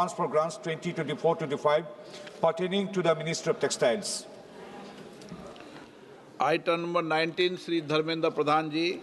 for grants 2024-25 pertaining to the Ministry of Textiles. Item number 19, Shri Dharmendra Pradhan ji.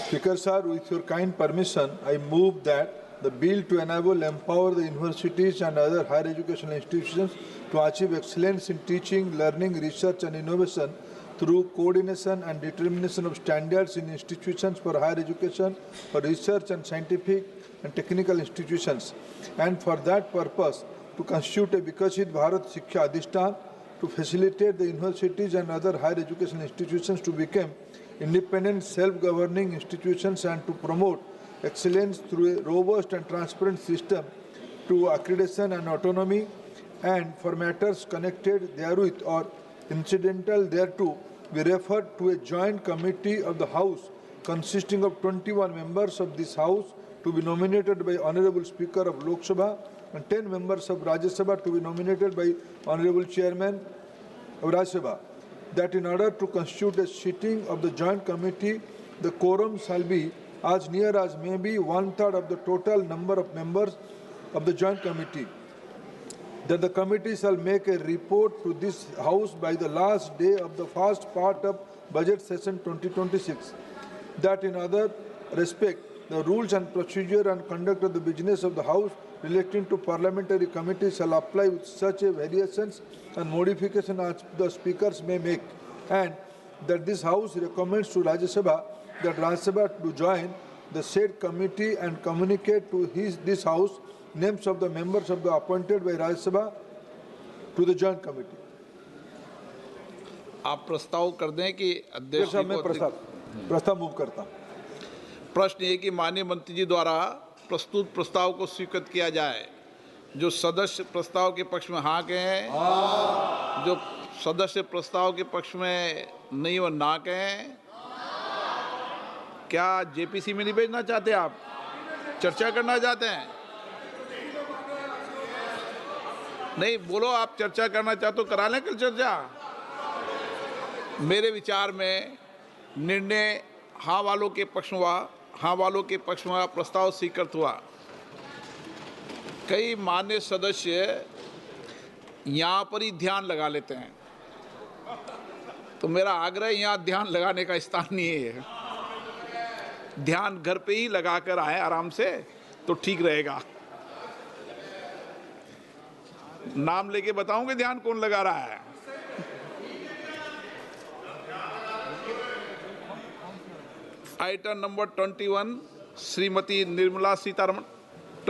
Speaker sir, with your kind permission, I move that the bill to enable, empower the universities and other higher educational institutions to achieve excellence in teaching, learning, research and innovation through coordination and determination of standards in institutions for higher education, for research and scientific and technical institutions, and for that purpose to constitute a Vikashit Bharat Shiksha Adhishtan to facilitate the universities and other higher educational institutions to become independent, self-governing institutions and to promote excellence through a robust and transparent system to accreditation and autonomy, and for matters connected therewith or incidental thereto, we refer to a joint committee of the House consisting of 21 members of this House to be nominated by Honorable Speaker of Lok Sabha and 10 members of Rajya Sabha to be nominated by Honorable Chairman of Rajya Sabha. That in order to constitute a sitting of the joint committee, the quorum shall be as near as may be 1/3 of the total number of members of the joint committee. That the committee shall make a report to this House by the last day of the first part of budget session 2026. That in other respect, the rules and procedure and conduct of the business of the House relating to parliamentary committees shall apply with such a variations and modification as the speakers may make, and that this House recommends to Rajya Sabha that Rajya Sabha to join the said committee and communicate to this House names of the members of the appointed by Rajya Sabha to the joint committee. आप प्रस्ताव कर दें कि अध्यक्ष जी मैं प्रस्ताव move करता हूं। प्रश्न ये कि माननीय मंत्री जी द्वारा प्रस्तुत प्रस्ताव को स्वीकृत किया जाए। जो सदस्य प्रस्ताव के पक्ष में हाँ कहें, जो सदस्य प्रस्ताव के पक्ष में नहीं वो ना कहें। क्या जेपीसी में नहीं भेजना चाहते, आप चर्चा करना चाहते हैं? नहीं बोलो, आप चर्चा करना चाहते तो करा लें कल चर्चा। मेरे विचार में निर्णय हाँ वालों के पक्ष में प्रस्ताव स्वीकृत हुआ। कई मान्य सदस्य यहाँ पर ही ध्यान लगा लेते हैं, तो मेरा आग्रह यहाँ ध्यान लगाने का स्थान नहीं है। ध्यान घर पे ही लगा कर आए आराम से तो ठीक रहेगा। नाम लेके बताऊंगे ध्यान कौन लगा रहा है। Item number 21 Shrimati Nirmala Sitharaman.